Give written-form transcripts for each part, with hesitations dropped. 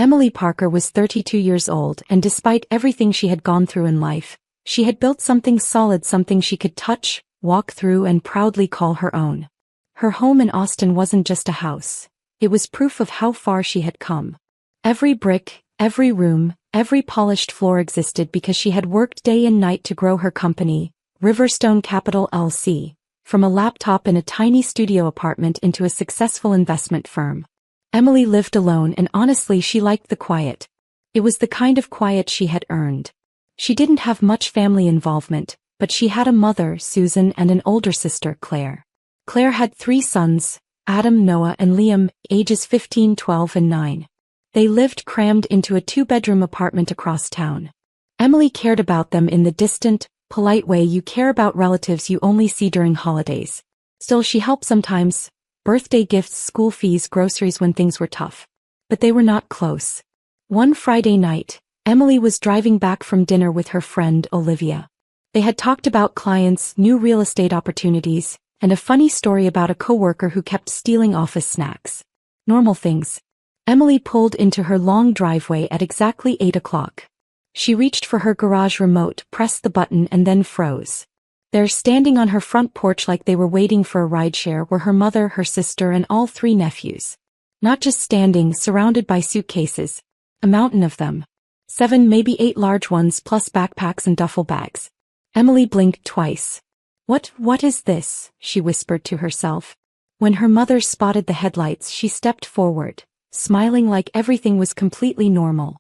Emily Parker was 32 years old, and despite everything she had gone through in life, she had built something solid, something she could touch, walk through, and proudly call her own. Her home in Austin wasn't just a house. It was proof of how far she had come. Every brick, every room, every polished floor existed because she had worked day and night to grow her company, Riverstone Capital LC, from a laptop in a tiny studio apartment into a successful investment firm. Emily lived alone, and honestly she liked the quiet. It was the kind of quiet she had earned. She didn't have much family involvement, but she had a mother, Susan, and an older sister, Claire. Claire had 3 sons, Adam, Noah, and Liam, ages 15, 12, and 9. They lived crammed into a 2-bedroom apartment across town. Emily cared about them in the distant, polite way you care about relatives you only see during holidays. Still, she helped sometimes. Birthday gifts, school fees, groceries when things were tough. But they were not close. One Friday night, Emily was driving back from dinner with her friend Olivia. They had talked about clients, new real estate opportunities, and a funny story about a coworker who kept stealing office snacks. Normal things. Emily pulled into her long driveway at exactly 8 o'clock. She reached for her garage remote, pressed the button, and then froze. There, standing on her front porch like they were waiting for a rideshare, were her mother, her sister, and all 3 nephews. Not just standing, surrounded by suitcases. A mountain of them. 7, maybe 8 large ones, plus backpacks and duffel bags. Emily blinked twice. What is this?" she whispered to herself. When her mother spotted the headlights, she stepped forward, smiling like everything was completely normal.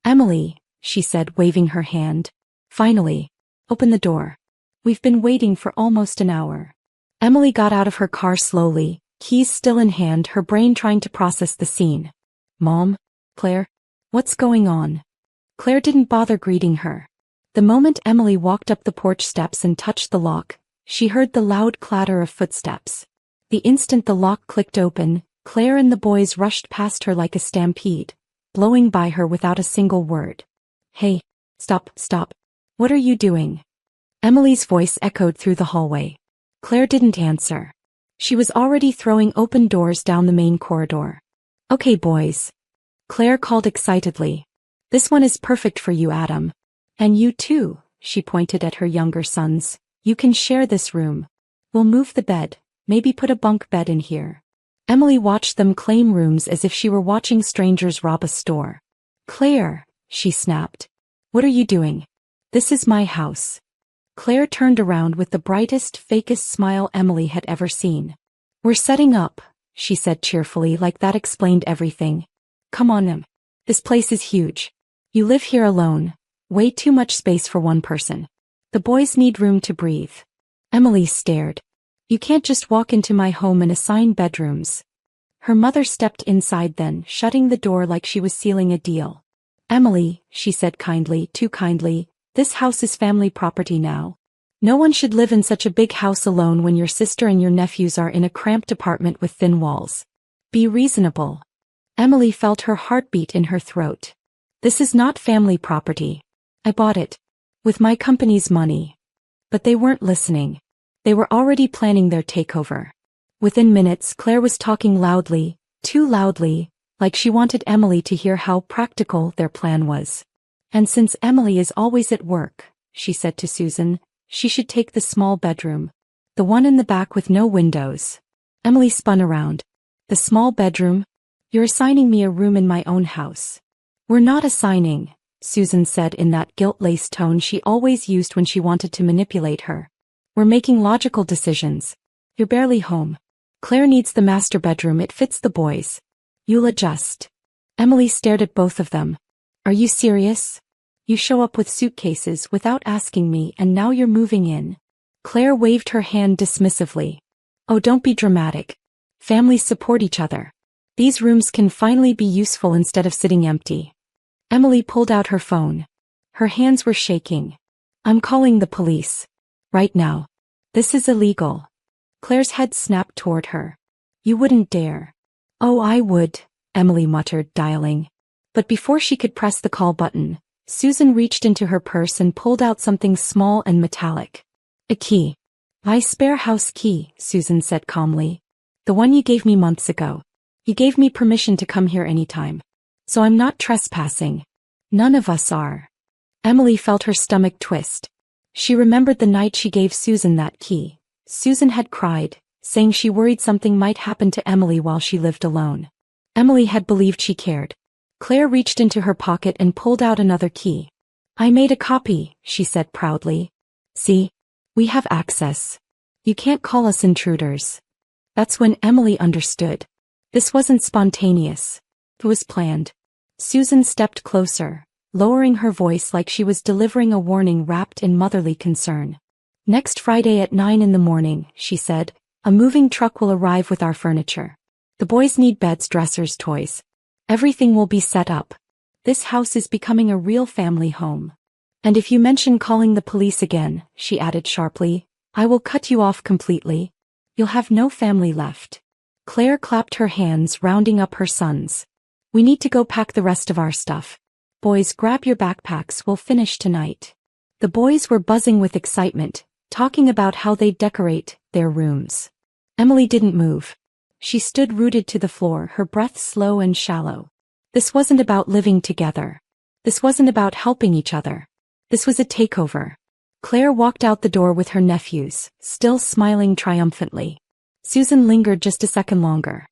"Emily," she said, waving her hand. "Finally. Open the door. We've been waiting for almost an hour." Emily got out of her car slowly, keys still in hand, her brain trying to process the scene. "Mom? Claire? What's going on?" Claire didn't bother greeting her. The moment Emily walked up the porch steps and touched the lock, she heard the loud clatter of footsteps. The instant the lock clicked open, Claire and the boys rushed past her like a stampede, blowing by her without a single word. "Hey, stop. What are you doing?" Emily's voice echoed through the hallway. Claire didn't answer. She was already throwing open doors down the main corridor. "Okay, boys," Claire called excitedly. "This one is perfect for you, Adam. And you too," she pointed at her younger sons. "You can share this room. We'll move the bed, maybe put a bunk bed in here." Emily watched them claim rooms as if she were watching strangers rob a store. "Claire," she snapped. "What are you doing? This is my house." Claire turned around with the brightest, fakest smile Emily had ever seen. "We're setting up," she said cheerfully, like that explained everything. "Come on, Em. This place is huge. You live here alone. Way too much space for one person. The boys need room to breathe." Emily stared. "You can't just walk into my home and assign bedrooms." Her mother stepped inside then, shutting the door like she was sealing a deal. "Emily," she said kindly, too kindly, "this house is family property now. No one should live in such a big house alone when your sister and your nephews are in a cramped apartment with thin walls. Be reasonable." Emily felt her heartbeat in her throat. "This is not family property. I bought it. With my company's money." But they weren't listening. They were already planning their takeover. Within minutes, Claire was talking loudly, too loudly, like she wanted Emily to hear how practical their plan was. "And since Emily is always at work," she said to Susan, "she should take the small bedroom. The one in the back with no windows." Emily spun around. "The small bedroom? You're assigning me a room in my own house." "We're not assigning," Susan said in that guilt-laced tone she always used when she wanted to manipulate her. "We're making logical decisions. You're barely home. Claire needs the master bedroom, it fits the boys. You'll adjust." Emily stared at both of them. "Are you serious? You show up with suitcases without asking me and now you're moving in." Claire waved her hand dismissively. "Oh, don't be dramatic. Families support each other. These rooms can finally be useful instead of sitting empty." Emily pulled out her phone. Her hands were shaking. "I'm calling the police. Right now. This is illegal." Claire's head snapped toward her. "You wouldn't dare." "Oh, I would," Emily muttered, dialing. But before she could press the call button, Susan reached into her purse and pulled out something small and metallic. "A key." "My spare house key," Susan said calmly. "The one you gave me months ago. You gave me permission to come here anytime. So I'm not trespassing. None of us are. Emily felt her stomach twist. She remembered the night she gave Susan that key. Susan had cried, saying she worried something might happen to Emily while she lived alone. Emily had believed she cared. Claire reached into her pocket and pulled out another key. I made a copy, she said proudly. See? We have access. You can't call us intruders. That's when Emily understood. This wasn't spontaneous. It was planned. Susan stepped closer, lowering her voice like she was delivering a warning wrapped in motherly concern. Next Friday at 9 in the morning, she said, a moving truck will arrive with our furniture. The boys need beds, dressers, toys. Everything will be set up. This house is becoming a real family home. And if you mention calling the police again, she added sharply, I will cut you off completely. You'll have no family left. Claire clapped her hands, rounding up her sons. We need to go pack the rest of our stuff. Boys, grab your backpacks, we'll finish tonight. The boys were buzzing with excitement, talking about how they'd decorate their rooms. Emily didn't move. She stood rooted to the floor, her breath slow and shallow. This wasn't about living together. This wasn't about helping each other. This was a takeover. Claire walked out the door with her nephews, still smiling triumphantly. Susan lingered just a second longer.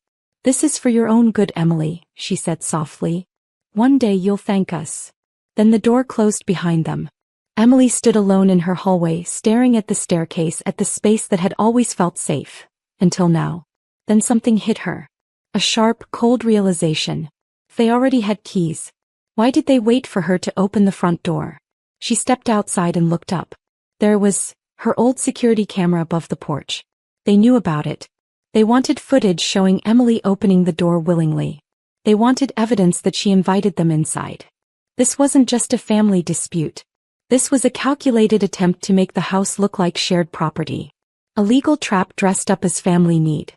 This is for your own good, Emily, she said softly. One day you'll thank us. Then the door closed behind them. Emily stood alone in her hallway, staring at the staircase, at the space that had always felt safe. Until now. Then something hit her. A sharp, cold realization. They already had keys. Why did they wait for her to open the front door? She stepped outside and looked up. There was her old security camera above the porch. They knew about it. They wanted footage showing Emily opening the door willingly. They wanted evidence that she invited them inside. This wasn't just a family dispute. This was a calculated attempt to make the house look like shared property. A legal trap dressed up as family need.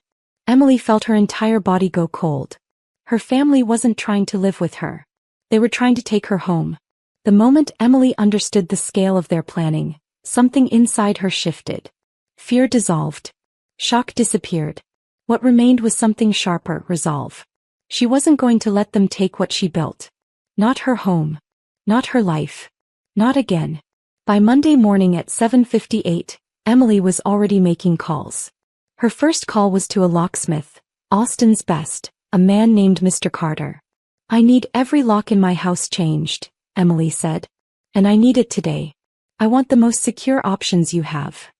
Emily felt her entire body go cold. Her family wasn't trying to live with her. They were trying to take her home. The moment Emily understood the scale of their planning, something inside her shifted. Fear dissolved. Shock disappeared. What remained was something sharper, resolve. She wasn't going to let them take what she built. Not her home. Not her life. Not again. By Monday morning at 7:58, Emily was already making calls. Her first call was to a locksmith, Austin's best, a man named Mr. Carter. I need every lock in my house changed, Emily said. And I need it today. I want the most secure options you have.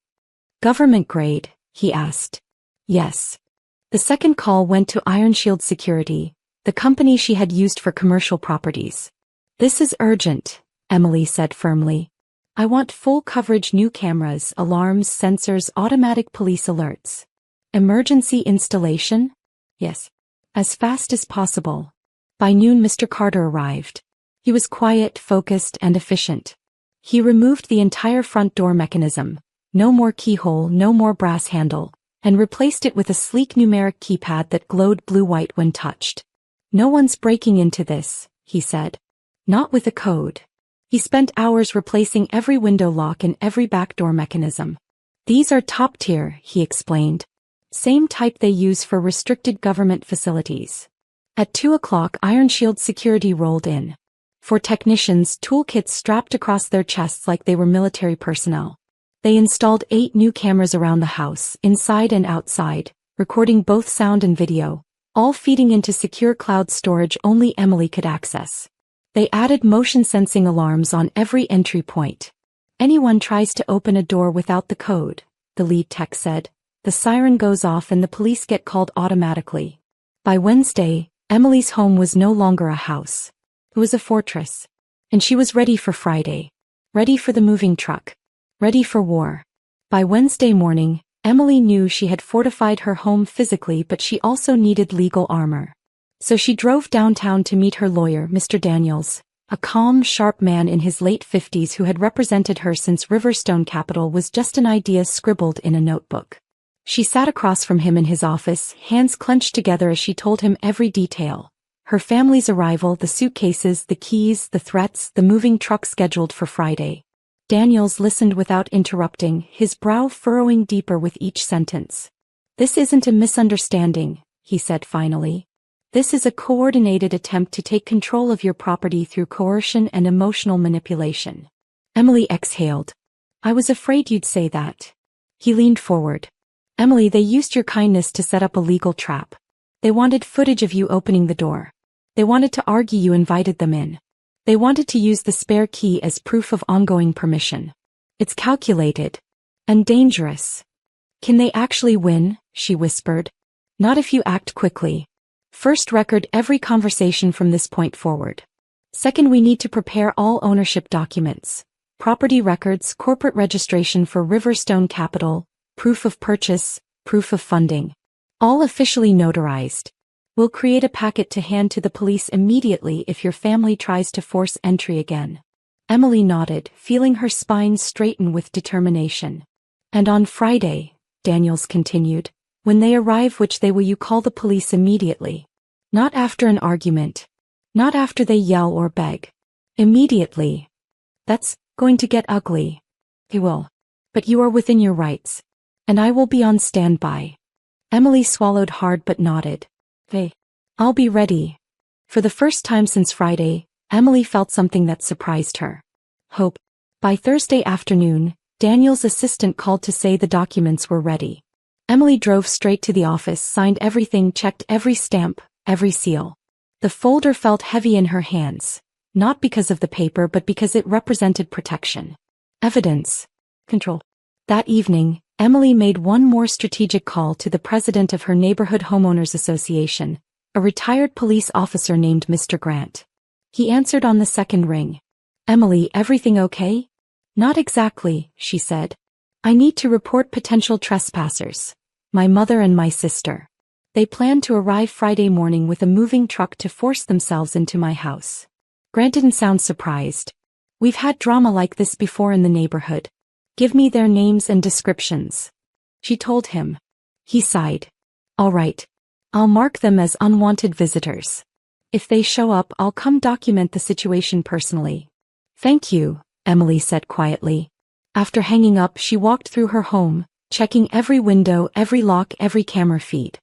Government grade, he asked. Yes. The second call went to Iron Shield Security, the company she had used for commercial properties. This is urgent, Emily said firmly. I want full coverage, new cameras, alarms, sensors, automatic police alerts. Emergency installation? Yes. As fast as possible. By noon Mr. Carter arrived. He was quiet, focused, and efficient. He removed the entire front door mechanism, no more keyhole, no more brass handle, and replaced it with a sleek numeric keypad that glowed blue-white when touched. No one's breaking into this, he said. Not with a code. He spent hours replacing every window lock and every back door mechanism. These are top tier, he explained. Same type they use for restricted government facilities. At 2 o'clock Iron Shield Security rolled in. For technicians, toolkits strapped across their chests like they were military personnel. They installed 8 new cameras around the house, inside and outside, recording both sound and video, all feeding into secure cloud storage only Emily could access. They added motion sensing alarms on every entry point. Anyone tries to open a door without the code, the lead tech said. The siren goes off and the police get called automatically. By Wednesday, Emily's home was no longer a house. It was a fortress. And she was ready for Friday. Ready for the moving truck. Ready for war. By Wednesday morning, Emily knew she had fortified her home physically, but she also needed legal armor. So she drove downtown to meet her lawyer, Mr. Daniels, a calm, sharp man in his late 50s who had represented her since Riverstone Capital was just an idea scribbled in a notebook. She sat across from him in his office, hands clenched together as she told him every detail. Her family's arrival, the suitcases, the keys, the threats, the moving truck scheduled for Friday. Daniels listened without interrupting, his brow furrowing deeper with each sentence. This isn't a misunderstanding, he said finally. This is a coordinated attempt to take control of your property through coercion and emotional manipulation. Emily exhaled. I was afraid you'd say that. He leaned forward. Emily, they used your kindness to set up a legal trap. They wanted footage of you opening the door. They wanted to argue you invited them in. They wanted to use the spare key as proof of ongoing permission. It's calculated. And dangerous. Can they actually win? She whispered. Not if you act quickly. First, record every conversation from this point forward. Second, we need to prepare all ownership documents. Property records, corporate registration for Riverstone Capital, proof of purchase, proof of funding. All officially notarized. We'll create a packet to hand to the police immediately if your family tries to force entry again. Emily nodded, feeling her spine straighten with determination. And on Friday, Daniels continued, when they arrive, which they will, you call the police immediately. Not after an argument. Not after they yell or beg. Immediately. That's going to get ugly. They will. But you are within your rights. And I will be on standby. Emily swallowed hard but nodded. I'll be ready. For the first time since Friday, Emily felt something that surprised her. Hope. By Thursday afternoon, Daniel's assistant called to say the documents were ready. Emily drove straight to the office, signed everything, checked every stamp, every seal. The folder felt heavy in her hands, not because of the paper but because it represented protection. Evidence. Control. That evening, Emily made one more strategic call to the president of her neighborhood homeowners association, a retired police officer named Mr. Grant. He answered on the second ring. Emily, everything okay? Not exactly, she said. I need to report potential trespassers. My mother and my sister. They plan to arrive Friday morning with a moving truck to force themselves into my house. Grant didn't sound surprised. We've had drama like this before in the neighborhood. Give me their names and descriptions. She told him. He sighed. All right. I'll mark them as unwanted visitors. If they show up, I'll come document the situation personally. Thank you, Emily said quietly. After hanging up, she walked through her home, checking every window, every lock, every camera feed.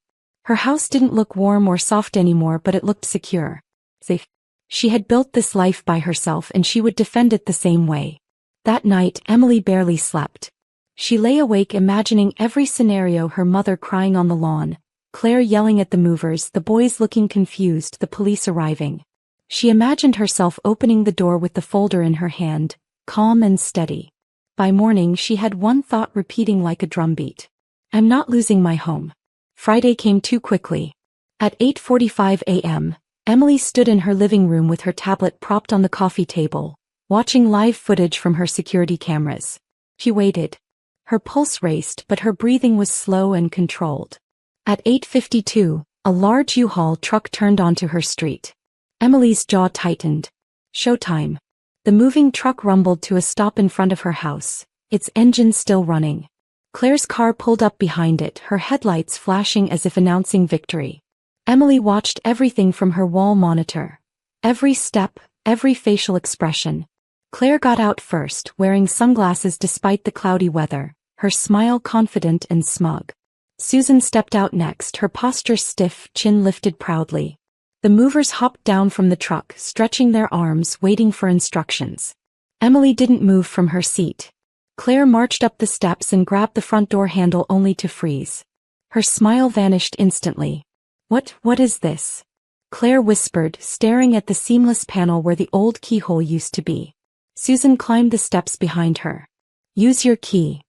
Her house didn't look warm or soft anymore, but it looked secure. Safe. She had built this life by herself and she would defend it the same way. That night, Emily barely slept. She lay awake imagining every scenario: her mother crying on the lawn, Claire yelling at the movers, the boys looking confused, the police arriving. She imagined herself opening the door with the folder in her hand, calm and steady. By morning she had one thought repeating like a drumbeat. I'm not losing my home. Friday came too quickly. At 8:45 a.m., Emily stood in her living room with her tablet propped on the coffee table, watching live footage from her security cameras. She waited. Her pulse raced, but her breathing was slow and controlled. At 8:52, a large U-Haul truck turned onto her street. Emily's jaw tightened. Showtime. The moving truck rumbled to a stop in front of her house, its engine still running. Claire's car pulled up behind it, her headlights flashing as if announcing victory. Emily watched everything from her wall monitor. Every step, every facial expression. Claire got out first, wearing sunglasses despite the cloudy weather, her smile confident and smug. Susan stepped out next, her posture stiff, chin lifted proudly. The movers hopped down from the truck, stretching their arms, waiting for instructions. Emily didn't move from her seat. Claire marched up the steps and grabbed the front door handle only to freeze. Her smile vanished instantly. What is this? Claire whispered, staring at the seamless panel where the old keyhole used to be. Susan climbed the steps behind her. Use your key.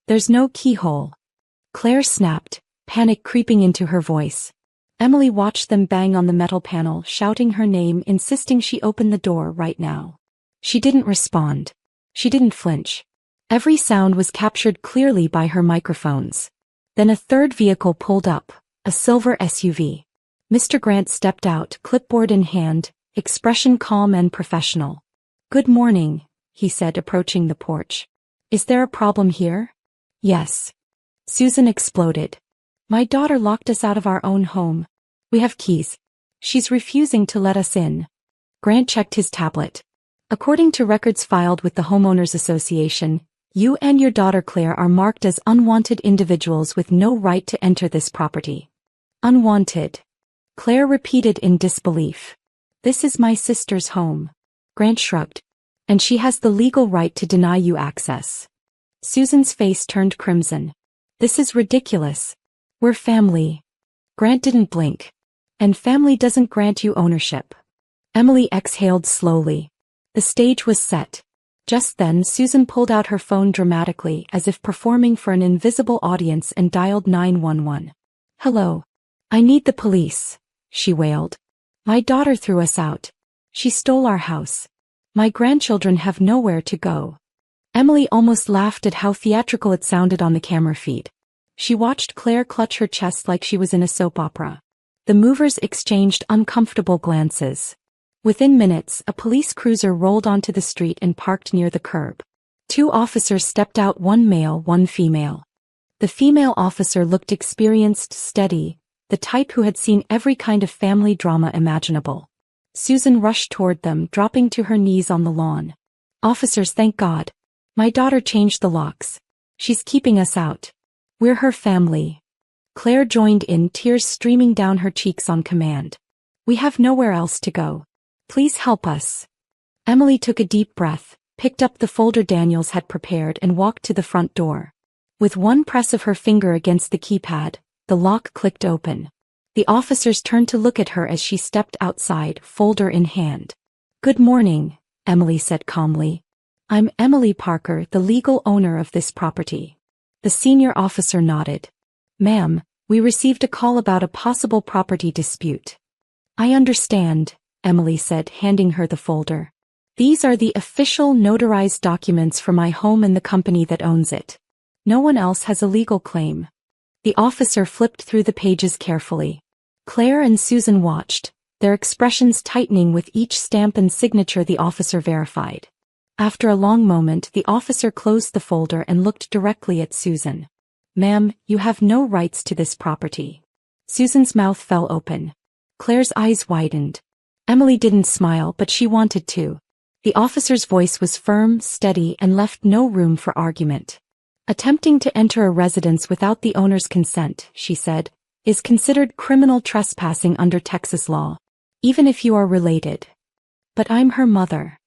There's no keyhole. Claire snapped, panic creeping into her voice. Emily watched them bang on the metal panel, shouting her name, insisting she open the door right now. She didn't respond. She didn't flinch. Every sound was captured clearly by her microphones. Then a third vehicle pulled up, a silver SUV. Mr. Grant stepped out, clipboard in hand, expression calm and professional. Good morning, he said, approaching the porch. Is there a problem here? Yes. Susan exploded. My daughter locked us out of our own home. We have keys. She's refusing to let us in. Grant checked his tablet. According to records filed with the Homeowners Association, you and your daughter Claire are marked as unwanted individuals with no right to enter this property. Unwanted. Claire repeated in disbelief. This is my sister's home. Grant shrugged. And she has the legal right to deny you access. Susan's face turned crimson. This is ridiculous. We're family. Grant didn't blink. And family doesn't grant you ownership. Emily exhaled slowly. The stage was set. Just then Susan pulled out her phone dramatically as if performing for an invisible audience and dialed 911. Hello. I need the police, she wailed. My daughter threw us out. She stole our house. My grandchildren have nowhere to go. Emily almost laughed at how theatrical it sounded on the camera feed. She watched Claire clutch her chest like she was in a soap opera. The movers exchanged uncomfortable glances. Within minutes, a police cruiser rolled onto the street and parked near the curb. 2 officers stepped out, one male, one female. The female officer looked experienced, steady, the type who had seen every kind of family drama imaginable. Susan rushed toward them, dropping to her knees on the lawn. Officers, thank God. My daughter changed the locks. She's keeping us out. We're her family. Claire joined in, tears streaming down her cheeks on command. We have nowhere else to go. Please help us. Emily took a deep breath, picked up the folder Daniels had prepared and walked to the front door. With one press of her finger against the keypad, the lock clicked open. The officers turned to look at her as she stepped outside, folder in hand. Good morning, Emily said calmly. I'm Emily Parker, the legal owner of this property. The senior officer nodded. Ma'am, we received a call about a possible property dispute. I understand, Emily said, handing her the folder. These are the official notarized documents for my home and the company that owns it. No one else has a legal claim. The officer flipped through the pages carefully. Claire and Susan watched, their expressions tightening with each stamp and signature the officer verified. After a long moment, the officer closed the folder and looked directly at Susan. Ma'am, you have no rights to this property. Susan's mouth fell open. Claire's eyes widened. Emily didn't smile, but she wanted to. The officer's voice was firm, steady, and left no room for argument. Attempting to enter a residence without the owner's consent, she said, is considered criminal trespassing under Texas law, even if you are related. But I'm her mother.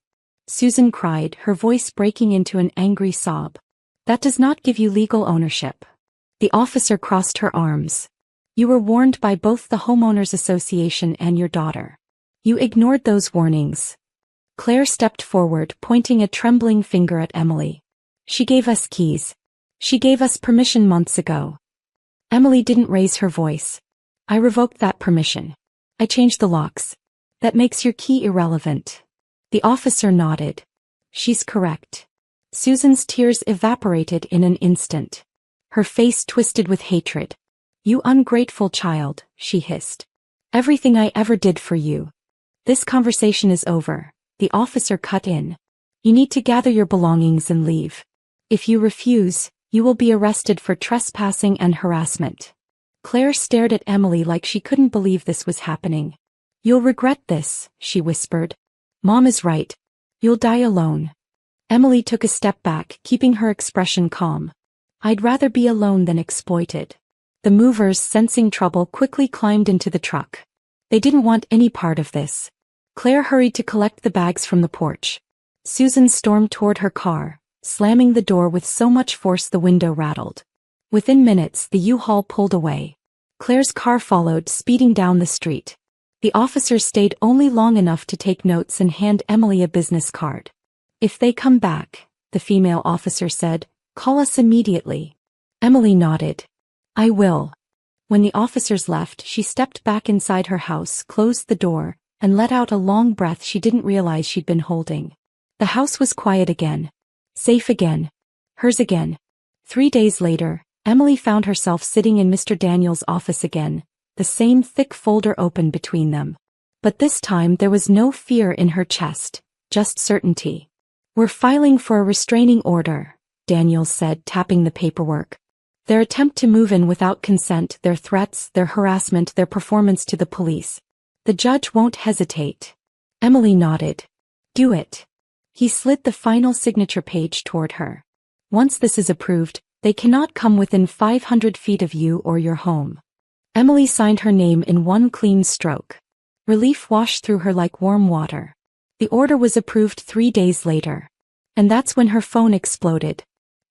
Susan cried, her voice breaking into an angry sob. That does not give you legal ownership. The officer crossed her arms. You were warned by both the homeowners association and your daughter. You ignored those warnings. Claire stepped forward, pointing a trembling finger at Emily. She gave us keys. She gave us permission months ago. Emily didn't raise her voice. I revoked that permission. I changed the locks. That makes your key irrelevant. The officer nodded. She's correct. Susan's tears evaporated in an instant. Her face twisted with hatred. You ungrateful child, she hissed. Everything I ever did for you. This conversation is over. The officer cut in. You need to gather your belongings and leave. If you refuse, you will be arrested for trespassing and harassment. Claire stared at Emily like she couldn't believe this was happening. You'll regret this, she whispered. Mom is right. You'll die alone. Emily took a step back, keeping her expression calm. I'd rather be alone than exploited. The movers, sensing trouble, quickly climbed into the truck. They didn't want any part of this. Claire hurried to collect the bags from the porch. Susan stormed toward her car, slamming the door with so much force the window rattled. Within minutes, the U-Haul pulled away. Claire's car followed, speeding down the street. The officer stayed only long enough to take notes and hand Emily a business card. If they come back, the female officer said, call us immediately. Emily nodded. I will. When the officers left, she stepped back inside her house, closed the door, and let out a long breath she didn't realize she'd been holding. The house was quiet again. Safe again. Hers again. 3 days later, Emily found herself sitting in Mr. Daniels' office again, the same thick folder open between them. But this time there was no fear in her chest, just certainty. We're filing for a restraining order, Daniels said, tapping the paperwork. Their attempt to move in without consent, their threats, their harassment, their performance to the police. The judge won't hesitate. Emily nodded. Do it. He slid the final signature page toward her. Once this is approved, they cannot come within 500 feet of you or your home. Emily signed her name in one clean stroke. Relief washed through her like warm water. The order was approved 3 days later. And that's when her phone exploded.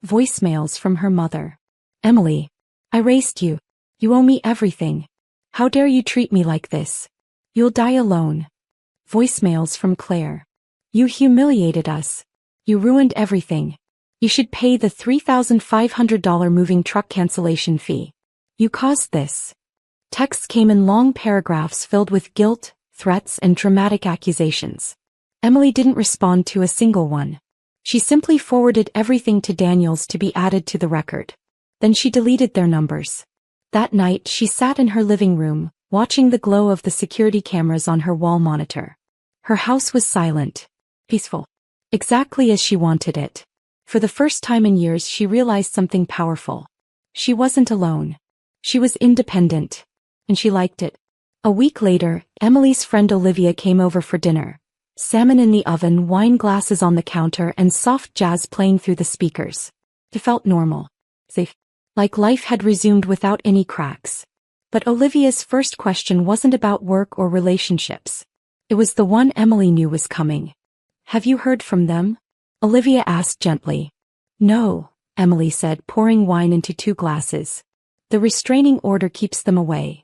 Voicemails from her mother. Emily, I raised you. You owe me everything. How dare you treat me like this? You'll die alone. Voicemails from Claire. You humiliated us. You ruined everything. You should pay the $3,500 moving truck cancellation fee. You caused this. Texts came in long paragraphs filled with guilt, threats, and dramatic accusations. Emily didn't respond to a single one. She simply forwarded everything to Daniels to be added to the record. Then she deleted their numbers. That night she sat in her living room, watching the glow of the security cameras on her wall monitor. Her house was silent, peaceful, exactly as she wanted it. For the first time in years she realized something powerful. She wasn't alone. She was independent. And she liked it. A week later, Emily's friend Olivia came over for dinner. Salmon in the oven, wine glasses on the counter, and soft jazz playing through the speakers. It felt normal. Safe. Like life had resumed without any cracks. But Olivia's first question wasn't about work or relationships. It was the one Emily knew was coming. Have you heard from them? Olivia asked gently. No, Emily said, pouring wine into 2 glasses. The restraining order keeps them away.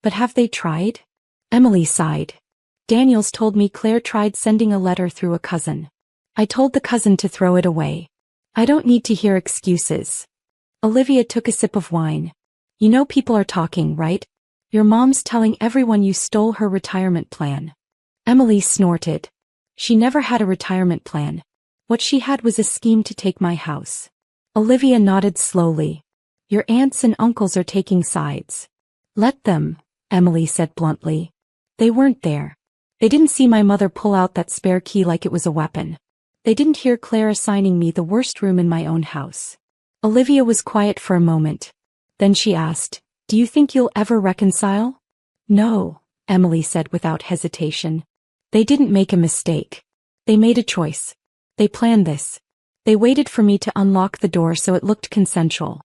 But have they tried? Emily sighed. Daniels told me Claire tried sending a letter through a cousin. I told the cousin to throw it away. I don't need to hear excuses. Olivia took a sip of wine. You know people are talking, right? Your mom's telling everyone you stole her retirement plan. Emily snorted. She never had a retirement plan. What she had was a scheme to take my house. Olivia nodded slowly. Your aunts and uncles are taking sides. Let them, Emily said bluntly. They weren't there. They didn't see my mother pull out that spare key like it was a weapon. They didn't hear Claire assigning me the worst room in my own house. Olivia was quiet for a moment. Then she asked, Do you think you'll ever reconcile? No, Emily said without hesitation. They didn't make a mistake. They made a choice. They planned this. They waited for me to unlock the door so it looked consensual.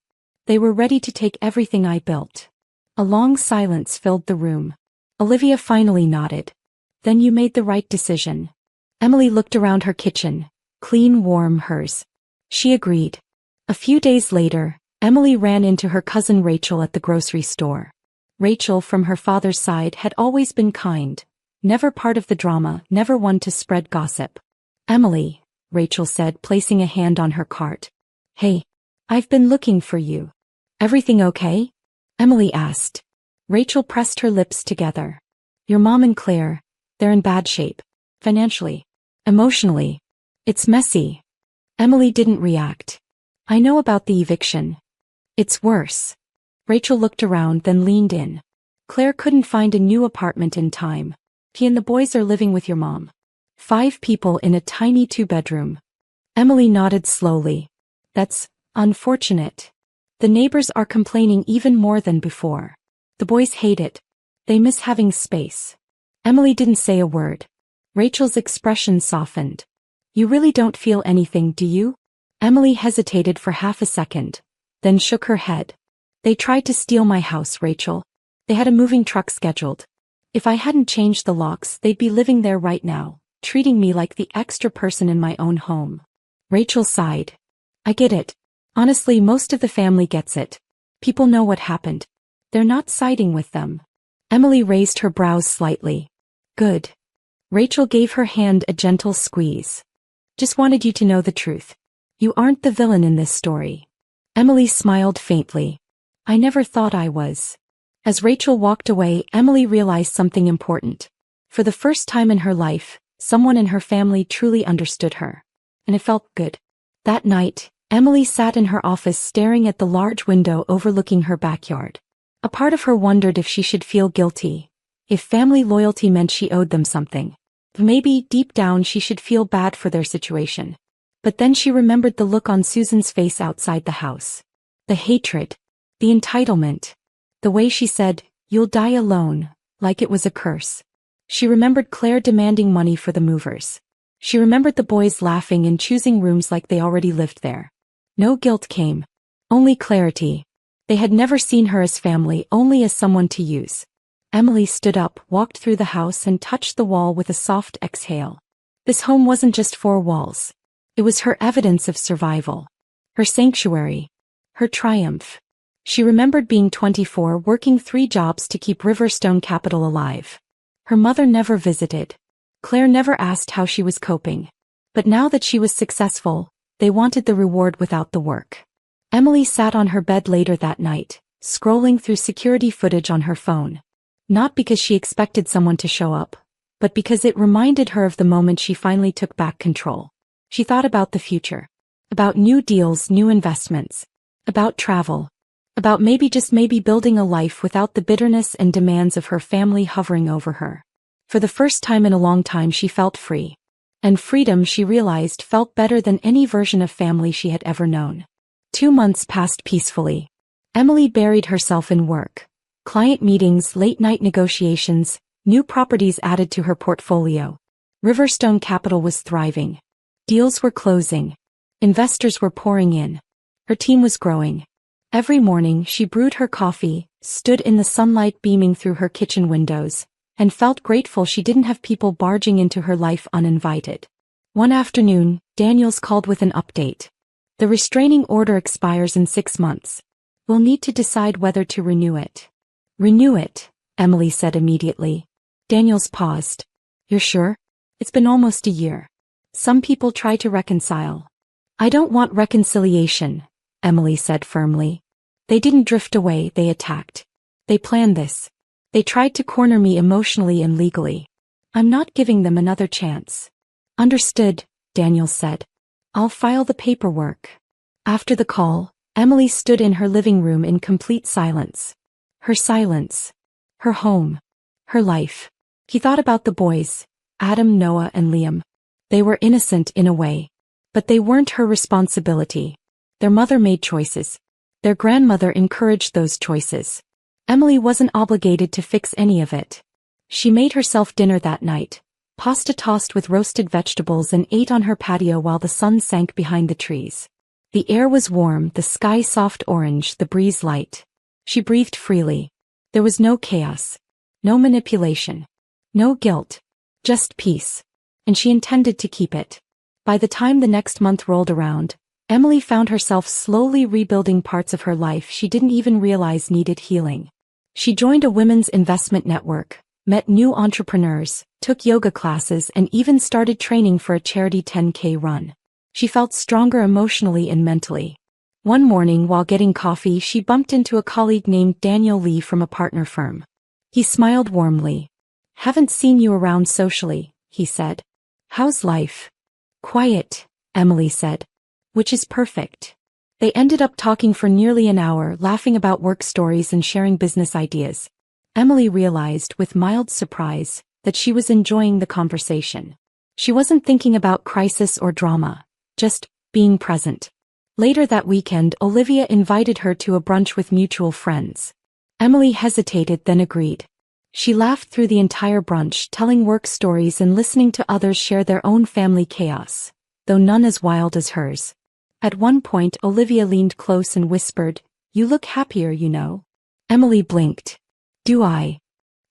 They were ready to take everything I built. A long silence filled the room. Olivia finally nodded. Then you made the right decision. Emily looked around her kitchen. Clean, warm, hers. She agreed. A few days later, Emily ran into her cousin Rachel at the grocery store. Rachel, from her father's side, had always been kind. Never part of the drama, never one to spread gossip. Emily, Rachel said, placing a hand on her cart. Hey, I've been looking for you. Everything okay? Emily asked. Rachel pressed her lips together. Your mom and Claire, they're in bad shape. Financially. Emotionally. It's messy. Emily didn't react. I know about the eviction. It's worse. Rachel looked around, then leaned in. Claire couldn't find a new apartment in time. He and the boys are living with your mom. 5 people in a tiny 2-bedroom. Emily nodded slowly. That's unfortunate. The neighbors are complaining even more than before. The boys hate it. They miss having space. Emily didn't say a word. Rachel's expression softened. You really don't feel anything, do you? Emily hesitated for half a second, then shook her head. They tried to steal my house, Rachel. They had a moving truck scheduled. If I hadn't changed the locks, they'd be living there right now, treating me like the extra person in my own home. Rachel sighed. I get it. Honestly, most of the family gets it. People know what happened. They're not siding with them. Emily raised her brows slightly. Good. Rachel gave her hand a gentle squeeze. Just wanted you to know the truth. You aren't the villain in this story. Emily smiled faintly. I never thought I was. As Rachel walked away, Emily realized something important. For the first time in her life, someone in her family truly understood her. And it felt good. That night, Emily sat in her office staring at the large window overlooking her backyard. A part of her wondered if she should feel guilty, if family loyalty meant she owed them something. Maybe, deep down, she should feel bad for their situation. But then she remembered the look on Susan's face outside the house. The hatred. The entitlement. The way she said, "You'll die alone," like it was a curse. She remembered Claire demanding money for the movers. She remembered the boys laughing and choosing rooms like they already lived there. No guilt came. Only clarity. They had never seen her as family, only as someone to use. Emily stood up, walked through the house and touched the wall with a soft exhale. This home wasn't just four walls. It was her evidence of survival. Her sanctuary. Her triumph. She remembered being 24, working 3 jobs to keep Riverstone Capital alive. Her mother never visited. Claire never asked how she was coping. But now that she was successful, they wanted the reward without the work. Emily sat on her bed later that night, scrolling through security footage on her phone. Not because she expected someone to show up, but because it reminded her of the moment she finally took back control. She thought about the future. About new deals, new investments. About travel. About maybe just maybe building a life without the bitterness and demands of her family hovering over her. For the first time in a long time she felt free. And freedom, she realized, felt better than any version of family she had ever known. 2 months passed peacefully. Emily buried herself in work. Client meetings, late-night negotiations, new properties added to her portfolio. Riverstone Capital was thriving. Deals were closing. Investors were pouring in. Her team was growing. Every morning she brewed her coffee, stood in the sunlight beaming through her kitchen windows, and felt grateful she didn't have people barging into her life uninvited. One afternoon, Daniels called with an update. The restraining order expires in 6 months. We'll need to decide whether to renew it. Renew it, Emily said immediately. Daniels paused. You're sure? It's been almost a year. Some people try to reconcile. I don't want reconciliation, Emily said firmly. They didn't drift away, they attacked. They planned this. They tried to corner me emotionally and legally. I'm not giving them another chance. Understood, Daniels said. I'll file the paperwork. After the call, Emily stood in her living room in complete silence. Her silence. Her home. Her life. He thought about the boys, Adam, Noah, and Liam. They were innocent in a way. But they weren't her responsibility. Their mother made choices. Their grandmother encouraged those choices. Emily wasn't obligated to fix any of it. She made herself dinner that night, pasta tossed with roasted vegetables, and ate on her patio while the sun sank behind the trees. The air was warm, the sky soft orange, the breeze light. She breathed freely. There was no chaos. No manipulation. No guilt. Just peace. And she intended to keep it. By the time the next month rolled around, Emily found herself slowly rebuilding parts of her life she didn't even realize needed healing. She joined a women's investment network, met new entrepreneurs, took yoga classes, and even started training for a charity 10K run. She felt stronger emotionally and mentally. One morning while getting coffee, she bumped into a colleague named Daniel Lee from a partner firm. He smiled warmly. Haven't seen you around socially, he said. How's life? Quiet, Emily said. Which is perfect. They ended up talking for nearly an hour, laughing about work stories and sharing business ideas. Emily realized, with mild surprise, that she was enjoying the conversation. She wasn't thinking about crisis or drama, just being present. Later that weekend, Olivia invited her to a brunch with mutual friends. Emily hesitated, then agreed. She laughed through the entire brunch, telling work stories and listening to others share their own family chaos, though none as wild as hers. At one point, Olivia leaned close and whispered, "You look happier, you know." Emily blinked. "Do I?"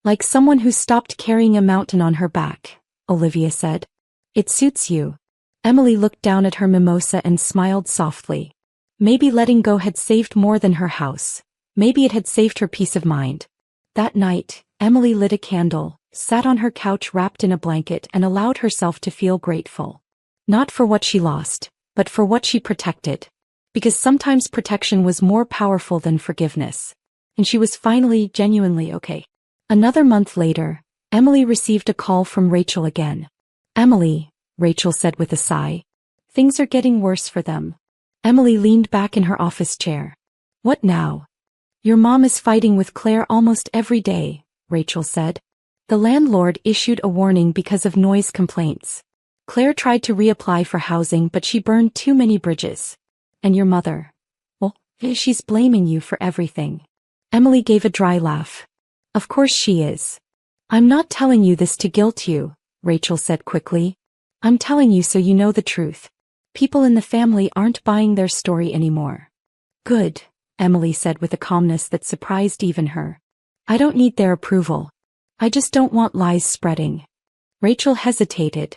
"Like someone who stopped carrying a mountain on her back," Olivia said. "It suits you." Emily looked down at her mimosa and smiled softly. Maybe letting go had saved more than her house. Maybe it had saved her peace of mind. That night, Emily lit a candle, sat on her couch wrapped in a blanket, and allowed herself to feel grateful. Not for what she lost, but for what she protected. Because sometimes protection was more powerful than forgiveness. And she was finally, genuinely okay. Another month later, Emily received a call from Rachel again. "Emily," Rachel said with a sigh. "Things are getting worse for them." Emily leaned back in her office chair. "What now?" "Your mom is fighting with Claire almost every day," Rachel said. "The landlord issued a warning because of noise complaints. Claire tried to reapply for housing, but she burned too many bridges. And your mother? Well, she's blaming you for everything." Emily gave a dry laugh. "Of course she is. I'm not telling you this to guilt you," Rachel said quickly. "I'm telling you so you know the truth. People in the family aren't buying their story anymore." "Good," Emily said with a calmness that surprised even her. I don't need their approval. I just don't want lies spreading. Rachel hesitated.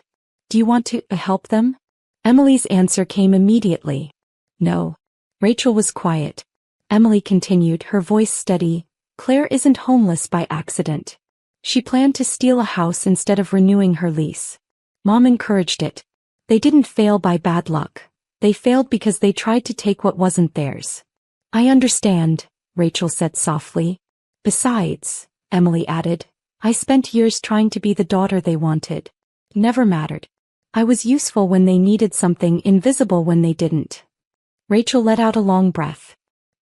Do you want to help them? Emily's answer came immediately. No. Rachel was quiet. Emily continued, her voice steady. Claire isn't homeless by accident. She planned to steal a house instead of renewing her lease. Mom encouraged it. They didn't fail by bad luck. They failed because they tried to take what wasn't theirs. I understand, Rachel said softly. Besides, Emily added, I spent years trying to be the daughter they wanted. Never mattered. I was useful when they needed something, invisible when they didn't. Rachel let out a long breath.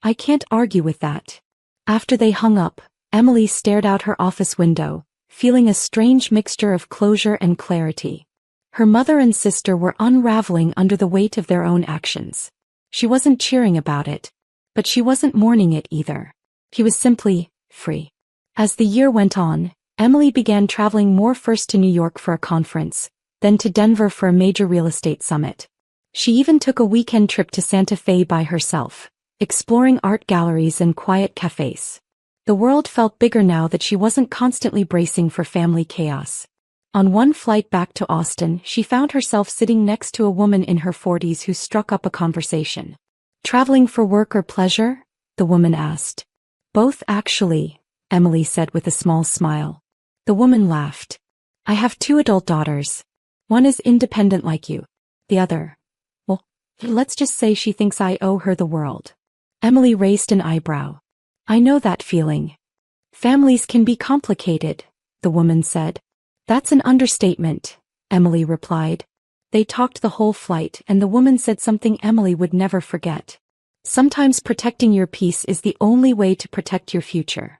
I can't argue with that. After they hung up, Emily stared out her office window, feeling a strange mixture of closure and clarity. Her mother and sister were unraveling under the weight of their own actions. She wasn't cheering about it, but she wasn't mourning it either. He was simply free. As the year went on, Emily began traveling more, first to New York for a conference, then to Denver for a major real estate summit. She even took a weekend trip to Santa Fe by herself, exploring art galleries and quiet cafes. The world felt bigger now that she wasn't constantly bracing for family chaos. On one flight back to Austin, she found herself sitting next to a woman in her 40s who struck up a conversation. Traveling for work or pleasure? The woman asked. Both, actually, Emily said with a small smile. The woman laughed. I have 2 adult daughters. One is independent like you. The other, well, let's just say she thinks I owe her the world. Emily raised an eyebrow. I know that feeling. Families can be complicated, the woman said. That's an understatement, Emily replied. They talked the whole flight, and the woman said something Emily would never forget. Sometimes protecting your peace is the only way to protect your future.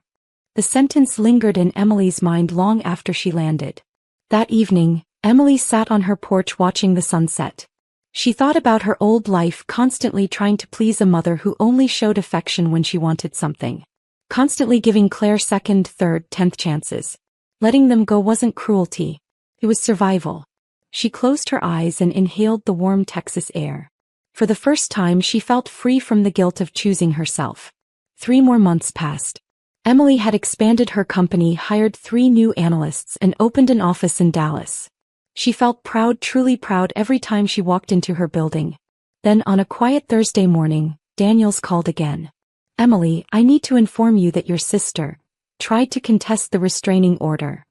The sentence lingered in Emily's mind long after she landed. That evening, Emily sat on her porch watching the sunset. She thought about her old life, constantly trying to please a mother who only showed affection when she wanted something. Constantly giving Claire second, third, 10th chances. Letting them go wasn't cruelty. It was survival. She closed her eyes and inhaled the warm Texas air. For the first time, she felt free from the guilt of choosing herself. 3 more months passed. Emily had expanded her company, hired 3 new analysts, and opened an office in Dallas. She felt proud, truly proud, every time she walked into her building. Then on a quiet Thursday morning, Daniels called again. Emily, I need to inform you that your sister tried to contest the restraining order.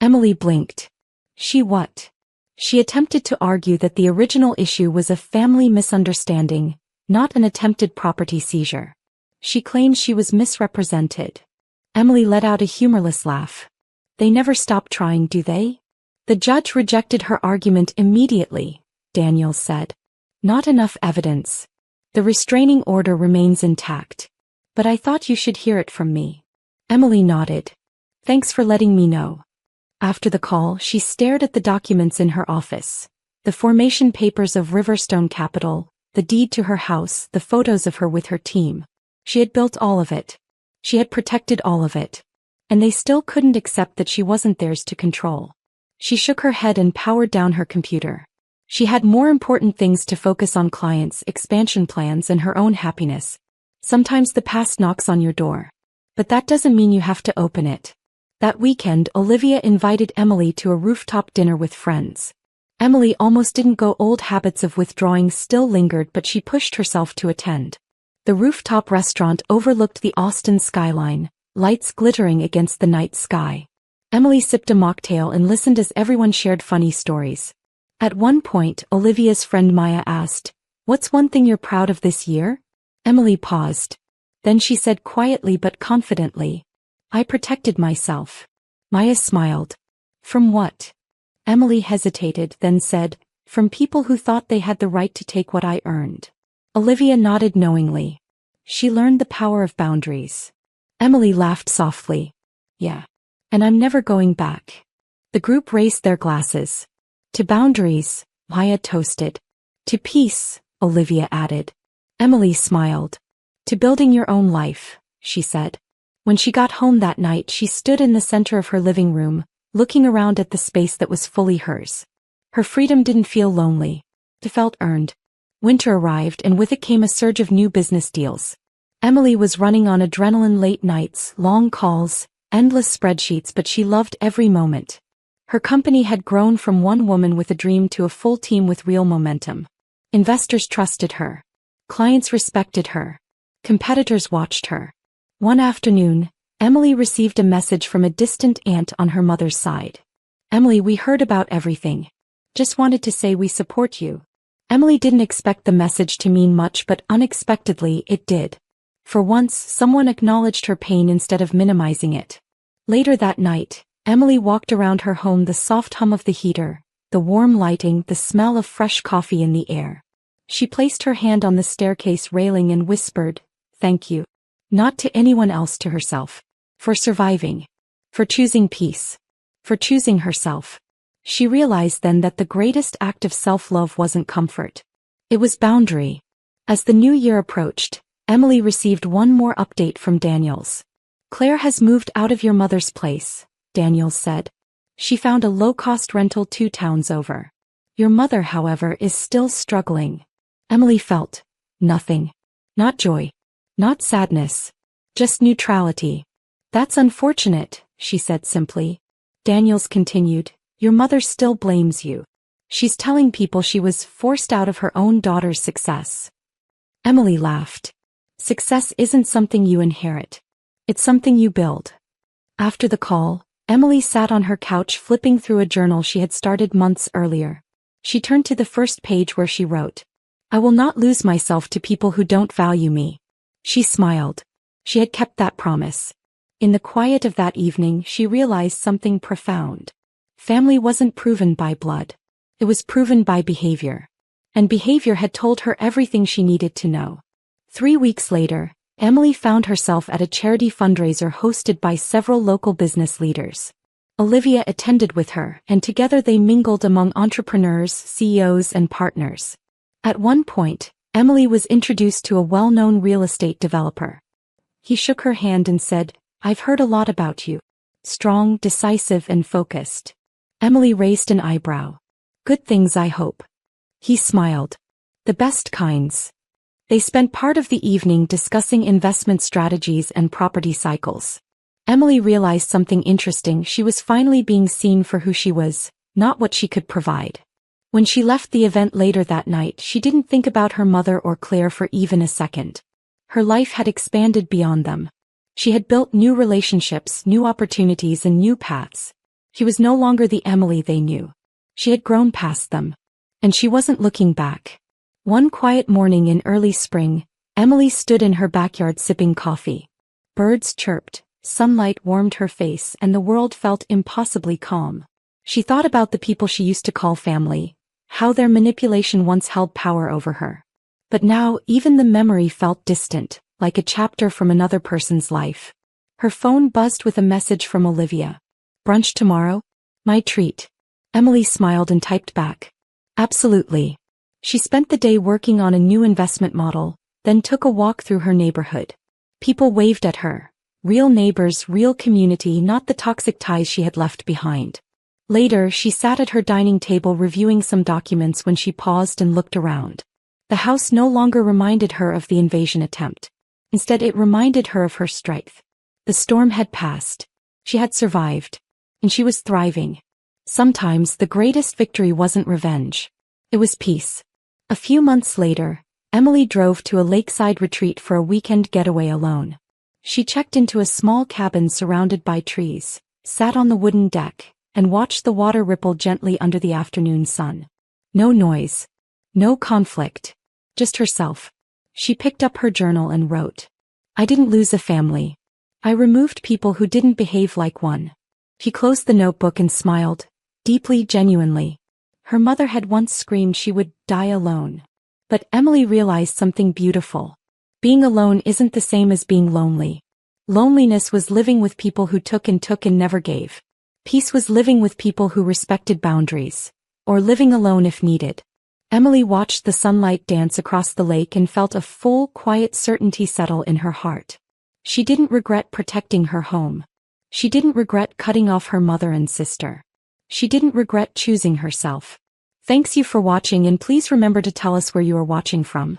Emily blinked. She what? She attempted to argue that the original issue was a family misunderstanding, not an attempted property seizure. She claimed she was misrepresented. Emily let out a humorless laugh. They never stop trying, do they? The judge rejected her argument immediately, Daniels said. Not enough evidence. The restraining order remains intact. But I thought you should hear it from me. Emily nodded. Thanks for letting me know. After the call, she stared at the documents in her office. The formation papers of Riverstone Capital, the deed to her house, the photos of her with her team. She had built all of it. She had protected all of it. And they still couldn't accept that she wasn't theirs to control. She shook her head and powered down her computer. She had more important things to focus on: clients, expansion plans, and her own happiness. Sometimes the past knocks on your door. But that doesn't mean you have to open it. That weekend, Olivia invited Emily to a rooftop dinner with friends. Emily almost didn't go. Old habits of withdrawing still lingered, but she pushed herself to attend. The rooftop restaurant overlooked the Austin skyline, lights glittering against the night sky. Emily sipped a mocktail and listened as everyone shared funny stories. At one point, Olivia's friend Maya asked, "What's one thing you're proud of this year?" Emily paused. Then she said quietly but confidently, "I protected myself." Maya smiled. "From what?" Emily hesitated, then said, "From people who thought they had the right to take what I earned." Olivia nodded knowingly. She learned the power of boundaries. Emily laughed softly. "Yeah. And I'm never going back." The group raised their glasses. "To boundaries," Maya toasted. "To peace," Olivia added. Emily smiled. "To building your own life," she said. When she got home that night, she stood in the center of her living room, looking around at the space that was fully hers. Her freedom didn't feel lonely. It felt earned. Winter arrived, and with it came a surge of new business deals. Emily was running on adrenaline, late nights, long calls, endless spreadsheets, but she loved every moment. Her company had grown from one woman with a dream to a full team with real momentum. Investors trusted her. Clients respected her. Competitors watched her. One afternoon, Emily received a message from a distant aunt on her mother's side. "Emily, we heard about everything. Just wanted to say we support you." Emily didn't expect the message to mean much, but unexpectedly it did. For once, someone acknowledged her pain instead of minimizing it. Later that night, Emily walked around her home, the soft hum of the heater, the warm lighting, the smell of fresh coffee in the air. She placed her hand on the staircase railing and whispered, "Thank you." Not to anyone else, to herself. For surviving. For choosing peace. For choosing herself. She realized then that the greatest act of self-love wasn't comfort. It was boundary. As the new year approached, Emily received one more update from Daniels. "Claire has moved out of your mother's place," Daniels said. "She found a low-cost rental 2 towns over. Your mother, however, is still struggling." Emily felt nothing. Not joy. Not sadness. Just neutrality. "That's unfortunate," she said simply. Daniels continued, "Your mother still blames you. She's telling people she was forced out of her own daughter's success." Emily laughed. "Success isn't something you inherit. It's something you build." After the call, Emily sat on her couch flipping through a journal she had started months earlier. She turned to the first page where she wrote, "I will not lose myself to people who don't value me." She smiled. She had kept that promise. In the quiet of that evening, she realized something profound. Family wasn't proven by blood. It was proven by behavior. And behavior had told her everything she needed to know. 3 weeks later, Emily found herself at a charity fundraiser hosted by several local business leaders. Olivia attended with her, and together they mingled among entrepreneurs, CEOs, and partners. At one point, Emily was introduced to a well-known real estate developer. He shook her hand and said, "I've heard a lot about you. Strong, decisive, and focused." Emily raised an eyebrow. "Good things, I hope." He smiled. "The best kinds." They spent part of the evening discussing investment strategies and property cycles. Emily realized something interesting. She was finally being seen for who she was, not what she could provide. When she left the event later that night, she didn't think about her mother or Claire for even a second. Her life had expanded beyond them. She had built new relationships, new opportunities, and new paths. She was no longer the Emily they knew. She had grown past them. And she wasn't looking back. One quiet morning in early spring, Emily stood in her backyard sipping coffee. Birds chirped, sunlight warmed her face, and the world felt impossibly calm. She thought about the people she used to call family, how their manipulation once held power over her. But now even the memory felt distant, like a chapter from another person's life. Her phone buzzed with a message from Olivia. "Brunch tomorrow? My treat." Emily smiled and typed back, "Absolutely." She spent the day working on a new investment model, then took a walk through her neighborhood. People waved at her. Real neighbors, real community, not the toxic ties she had left behind. Later, she sat at her dining table reviewing some documents when she paused and looked around. The house no longer reminded her of the invasion attempt. Instead, it reminded her of her strength. The storm had passed. She had survived. And she was thriving. Sometimes the greatest victory wasn't revenge. It was peace. A few months later, Emily drove to a lakeside retreat for a weekend getaway alone. She checked into a small cabin surrounded by trees, sat on the wooden deck, and watched the water ripple gently under the afternoon sun. No noise. No conflict. Just herself. She picked up her journal and wrote, "I didn't lose a family. I removed people who didn't behave like one." She closed the notebook and smiled, deeply, genuinely. Her mother had once screamed she would die alone. But Emily realized something beautiful. Being alone isn't the same as being lonely. Loneliness was living with people who took and never gave. Peace was living with people who respected boundaries, or living alone if needed. Emily watched the sunlight dance across the lake and felt a full, quiet certainty settle in her heart. She didn't regret protecting her home. She didn't regret cutting off her mother and sister. She didn't regret choosing herself. Thanks you for watching, and please remember to tell us where you are watching from.